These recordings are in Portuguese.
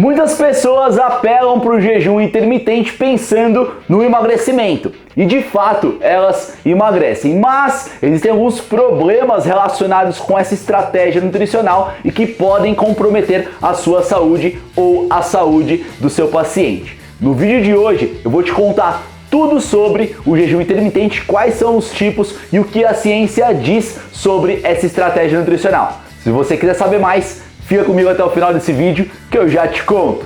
Muitas pessoas apelam para o jejum intermitente pensando no emagrecimento e de fato elas emagrecem, mas existem alguns problemas relacionados com essa estratégia nutricional e que podem comprometer a sua saúde ou a saúde do seu paciente. No vídeo de hoje eu vou te contar tudo sobre o jejum intermitente, quais são os tipos e o que a ciência diz sobre essa estratégia nutricional. Se você quiser saber mais, fica comigo até o final desse vídeo que eu já te conto.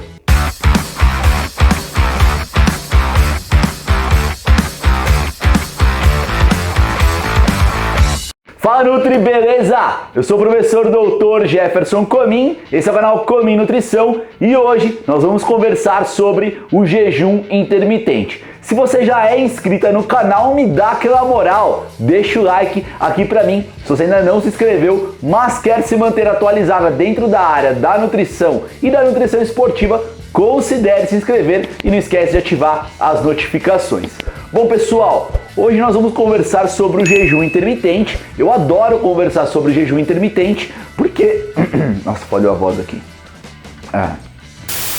Fala Nutri, beleza? Eu sou o professor Dr. Jefferson Comin, esse é o canal Comin Nutrição e hoje nós vamos conversar sobre o jejum intermitente. Se você já é inscrita no canal, me dá aquela moral, deixa o like aqui pra mim. Se você ainda não se inscreveu, mas quer se manter atualizada dentro da área da nutrição e da nutrição esportiva, considere se inscrever e não esquece de ativar as notificações. Bom pessoal, hoje nós vamos conversar sobre o jejum intermitente. Eu adoro conversar sobre o jejum intermitente porque... Nossa, falhou a voz aqui.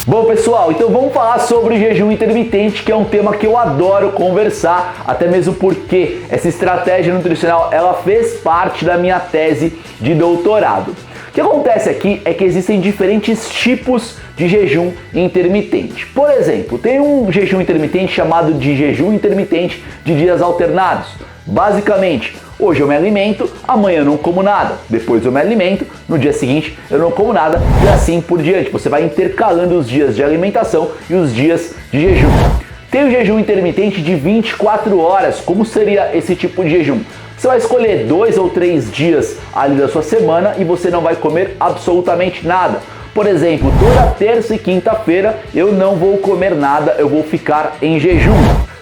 Bom pessoal, então vamos falar sobre o jejum intermitente, que é um tema que eu adoro conversar, até mesmo porque essa estratégia nutricional ela fez parte da minha tese de doutorado. O que acontece aqui é que existem diferentes tipos de jejum intermitente. Por exemplo, tem um jejum intermitente chamado de jejum intermitente de dias alternados. Basicamente, hoje eu me alimento, amanhã eu não como nada, depois eu me alimento, no dia seguinte eu não como nada e assim por diante. Você vai intercalando os dias de alimentação e os dias de jejum. Tem o jejum intermitente de 24 horas. Como seria esse tipo de jejum? Você vai escolher 2 ou 3 dias ali da sua semana e você não vai comer absolutamente nada. Por exemplo, toda terça e quinta-feira eu não vou comer nada, eu vou ficar em jejum.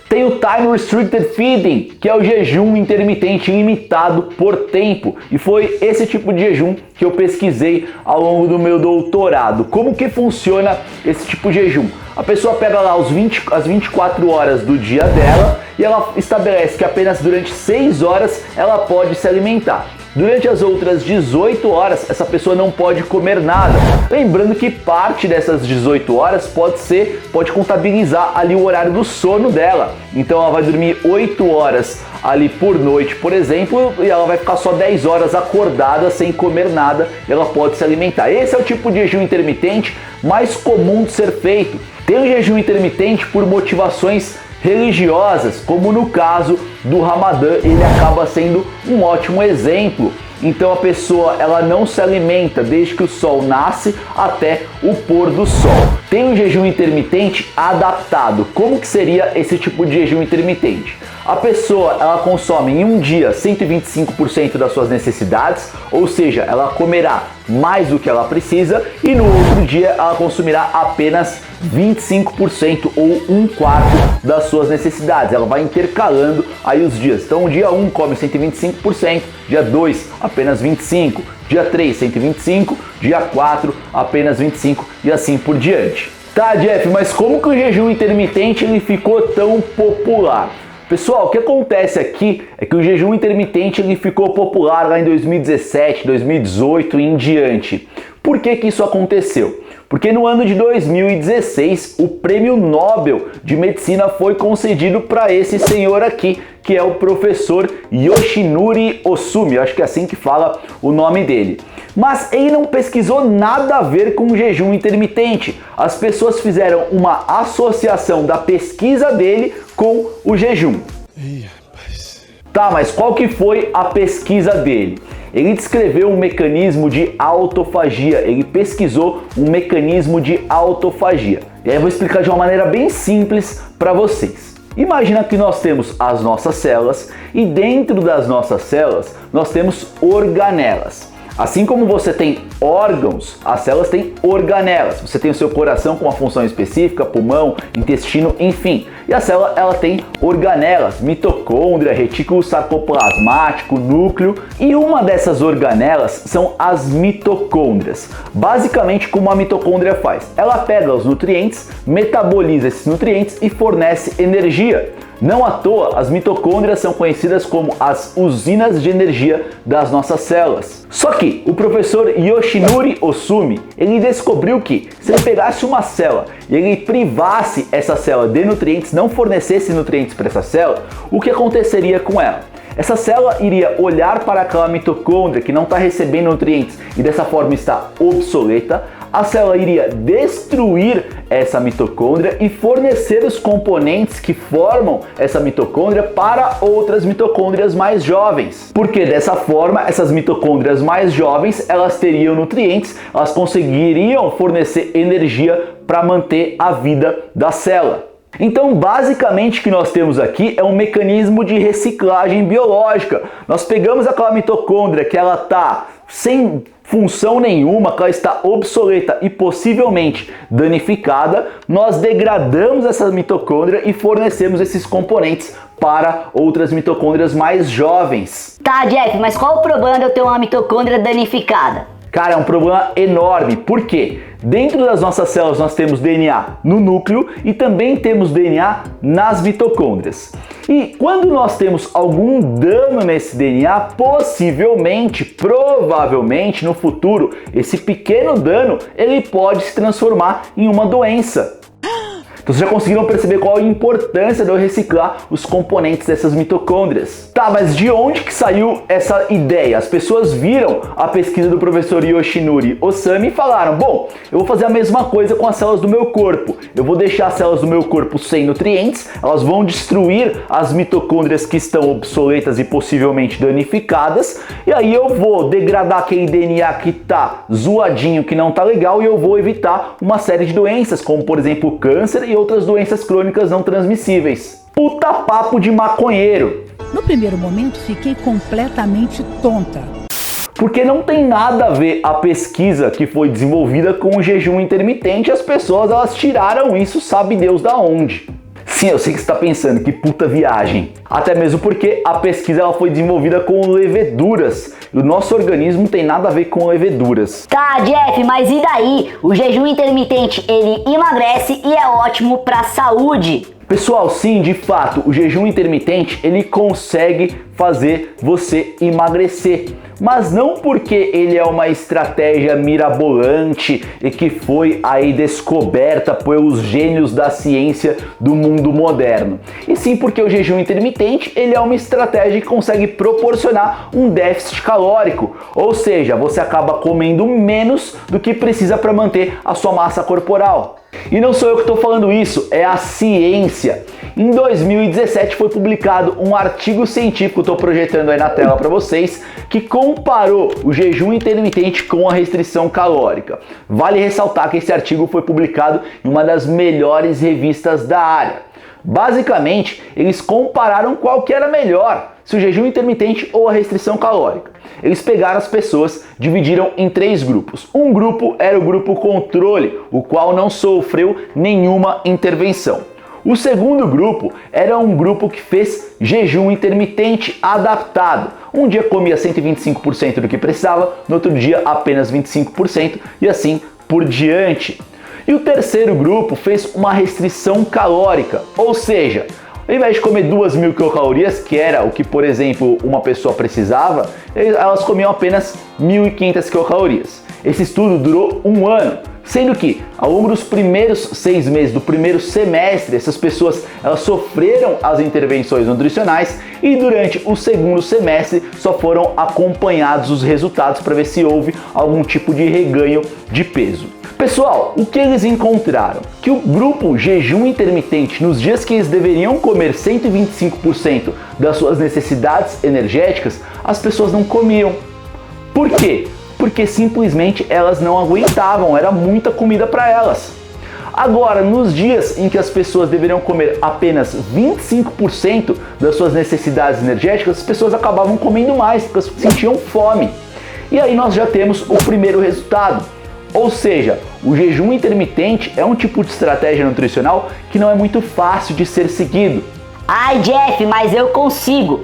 Tem o Time Restricted Feeding, que é o jejum intermitente limitado por tempo. E foi esse tipo de jejum que eu pesquisei ao longo do meu doutorado. Como que funciona esse tipo de jejum? A pessoa pega lá as 24 horas do dia dela e ela estabelece que apenas durante 6 horas ela pode se alimentar. Durante as outras 18 horas, essa pessoa não pode comer nada. Lembrando que parte dessas 18 horas pode contabilizar ali o horário do sono dela. Então ela vai dormir 8 horas ali por noite, por exemplo, e ela vai ficar só 10 horas acordada sem comer nada e ela pode se alimentar. Esse é o tipo de jejum intermitente mais comum de ser feito. Tem o jejum intermitente por motivações religiosas, como no caso do Ramadã, ele acaba sendo um ótimo exemplo. Então a pessoa ela não se alimenta desde que o sol nasce até o pôr do sol. Tem um jejum intermitente adaptado. Como que seria esse tipo de jejum intermitente? A pessoa ela consome em um dia 125% das suas necessidades, ou seja, ela comerá mais do que ela precisa e no outro dia ela consumirá apenas 25% ou 1/4 das suas necessidades. Ela vai intercalando aí os dias. Então, dia 1 come 125%, dia 2 apenas 25%, dia 3 125%, dia 4 apenas 25% e assim por diante. Tá, Jeff, mas como que o jejum intermitente ele ficou tão popular? Pessoal, o que acontece aqui é que o jejum intermitente ele ficou popular lá em 2017, 2018 e em diante. Por que que isso aconteceu? Porque no ano de 2016 o Prêmio Nobel de Medicina foi concedido para esse senhor aqui, que é o professor Yoshinori Ohsumi, eu acho que é assim que fala o nome dele. Mas ele não pesquisou nada a ver com o jejum intermitente. As pessoas fizeram uma associação da pesquisa dele com o jejum. Ih, rapaz. Tá, mas qual que foi a pesquisa dele? Ele descreveu um mecanismo de autofagia, ele pesquisou um mecanismo de autofagia. E aí eu vou explicar de uma maneira bem simples para vocês. Imagina que nós temos as nossas células e dentro das nossas células nós temos organelas. Assim como você tem órgãos, as células têm organelas. Você tem o seu coração com uma função específica, pulmão, intestino, enfim. E a célula ela tem organelas, mitocôndria, retículo sarcoplasmático, núcleo. E uma dessas organelas são as mitocôndrias. Basicamente, como a mitocôndria faz? Ela pega os nutrientes, metaboliza esses nutrientes e fornece energia. Não à toa, as mitocôndrias são conhecidas como as usinas de energia das nossas células. Só que o professor Yoshinori Ohsumi, ele descobriu que se ele pegasse uma célula e ele privasse essa célula de nutrientes, não fornecesse nutrientes para essa célula, o que aconteceria com ela? Essa célula iria olhar para aquela mitocôndria que não está recebendo nutrientes e dessa forma está obsoleta. A célula iria destruir essa mitocôndria e fornecer os componentes que formam essa mitocôndria para outras mitocôndrias mais jovens. Porque dessa forma, essas mitocôndrias mais jovens, elas teriam nutrientes, elas conseguiriam fornecer energia para manter a vida da célula. Então, basicamente, o que nós temos aqui é um mecanismo de reciclagem biológica. Nós pegamos aquela mitocôndria que ela está sem função nenhuma, que ela está obsoleta e possivelmente danificada, nós degradamos essa mitocôndria e fornecemos esses componentes para outras mitocôndrias mais jovens. Tá, Jeff, mas qual o problema de eu ter uma mitocôndria danificada? Cara, é um problema enorme. Por quê? Dentro das nossas células nós temos DNA no núcleo e também temos DNA nas mitocôndrias. E quando nós temos algum dano nesse DNA, possivelmente, provavelmente no futuro, esse pequeno dano ele pode se transformar em uma doença. Então vocês já conseguiram perceber qual a importância de eu reciclar os componentes dessas mitocôndrias. Tá, mas de onde que saiu essa ideia? As pessoas viram a pesquisa do professor Yoshinori Ohsumi e falaram: bom, eu vou fazer a mesma coisa com as células do meu corpo. Eu vou deixar as células do meu corpo sem nutrientes, elas vão destruir as mitocôndrias que estão obsoletas e possivelmente danificadas, e aí eu vou degradar aquele DNA que tá zoadinho, que não tá legal, e eu vou evitar uma série de doenças, como por exemplo o câncer e outras doenças crônicas não transmissíveis. Puta papo de maconheiro! No primeiro momento, fiquei completamente tonta. Porque não tem nada a ver a pesquisa que foi desenvolvida com o jejum intermitente, as pessoas elas tiraram isso, sabe Deus da onde. Sim, eu sei que você está pensando, que puta viagem. Até mesmo porque a pesquisa ela foi desenvolvida com leveduras. E o nosso organismo tem nada a ver com leveduras. Tá, Jeff, mas e daí? O jejum intermitente, ele emagrece e é ótimo pra saúde. Pessoal, sim, de fato, o jejum intermitente, ele consegue fazer você emagrecer. Mas não porque ele é uma estratégia mirabolante e que foi aí descoberta pelos gênios da ciência do mundo moderno. E sim porque o jejum intermitente, ele é uma estratégia que consegue proporcionar um déficit calórico. Ou seja, você acaba comendo menos do que precisa para manter a sua massa corporal. E não sou eu que estou falando isso, é a ciência. Em 2017 foi publicado um artigo científico, estou projetando aí na tela para vocês, que comparou o jejum intermitente com a restrição calórica. Vale ressaltar que esse artigo foi publicado em uma das melhores revistas da área. Basicamente, eles compararam qual que era melhor, se o jejum intermitente ou a restrição calórica. Eles pegaram as pessoas, dividiram em 3 grupos. Um grupo era o grupo controle, o qual não sofreu nenhuma intervenção. O segundo grupo era um grupo que fez jejum intermitente adaptado. Um dia comia 125% do que precisava, no outro dia apenas 25% e assim por diante. E o terceiro grupo fez uma restrição calórica, ou seja, ao invés de comer 2.000 quilocalorias, que era o que, por exemplo, uma pessoa precisava, elas comiam apenas 1.500 quilocalorias. Esse estudo durou 1 ano, sendo que ao longo dos primeiros 6 meses do primeiro semestre, essas pessoas elas sofreram as intervenções nutricionais e durante o segundo semestre só foram acompanhados os resultados para ver se houve algum tipo de reganho de peso. Pessoal, o que eles encontraram? Que o grupo jejum intermitente, nos dias que eles deveriam comer 125% das suas necessidades energéticas, as pessoas não comiam. Por quê? Porque simplesmente elas não aguentavam, era muita comida para elas. Agora, nos dias em que as pessoas deveriam comer apenas 25% das suas necessidades energéticas, as pessoas acabavam comendo mais, porque elas sentiam fome. E aí nós já temos o primeiro resultado. Ou seja, o jejum intermitente é um tipo de estratégia nutricional que não é muito fácil de ser seguido. Ai, Jeff, mas eu consigo.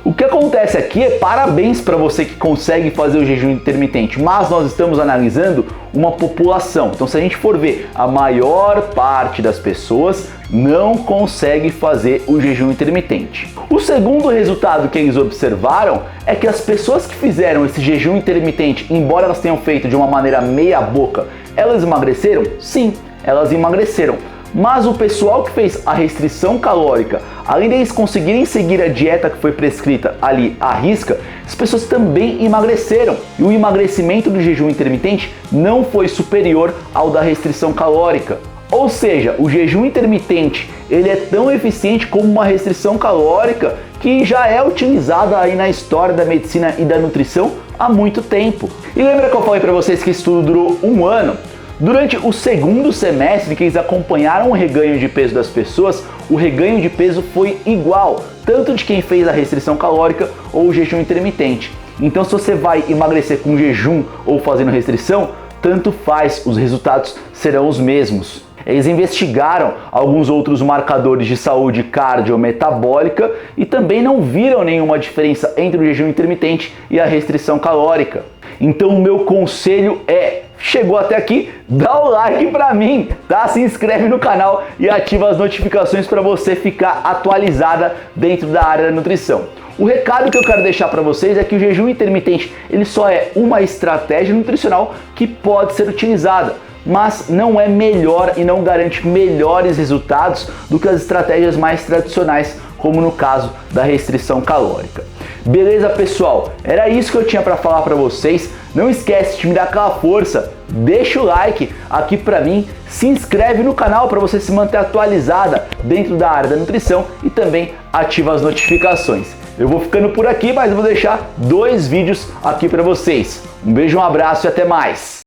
O que acontece aqui é parabéns para você que consegue fazer o jejum intermitente, mas nós estamos analisando uma população. Então, se a gente for ver, a maior parte das pessoas não consegue fazer o jejum intermitente. O segundo resultado que eles observaram é que as pessoas que fizeram esse jejum intermitente, embora elas tenham feito de uma maneira meia boca, elas emagreceram? Sim, elas emagreceram. Mas o pessoal que fez a restrição calórica, além deles conseguirem seguir a dieta que foi prescrita ali à risca, as pessoas também emagreceram. E o emagrecimento do jejum intermitente não foi superior ao da restrição calórica. Ou seja, o jejum intermitente ele é tão eficiente como uma restrição calórica que já é utilizada aí na história da medicina e da nutrição há muito tempo. E lembra que eu falei para vocês que isso tudo durou um ano? Durante o segundo semestre que eles acompanharam o reganho de peso das pessoas, o reganho de peso foi igual, tanto de quem fez a restrição calórica ou o jejum intermitente. Então, se você vai emagrecer com jejum ou fazendo restrição, tanto faz, os resultados serão os mesmos. Eles investigaram alguns outros marcadores de saúde cardiometabólica e também não viram nenhuma diferença entre o jejum intermitente e a restrição calórica. Então o meu conselho é, chegou até aqui, dá o like pra mim, tá? Se inscreve no canal e ativa as notificações para você ficar atualizada dentro da área da nutrição. O recado que eu quero deixar para vocês é que o jejum intermitente ele só é uma estratégia nutricional que pode ser utilizada, mas não é melhor e não garante melhores resultados do que as estratégias mais tradicionais, como no caso da restrição calórica. Beleza, pessoal? Era isso que eu tinha para falar para vocês. Não esquece de me dar aquela força, deixa o like aqui para mim, se inscreve no canal para você se manter atualizada dentro da área da nutrição e também ativa as notificações. Eu vou ficando por aqui, mas eu vou deixar 2 vídeos aqui para vocês. Um beijo, um abraço e até mais!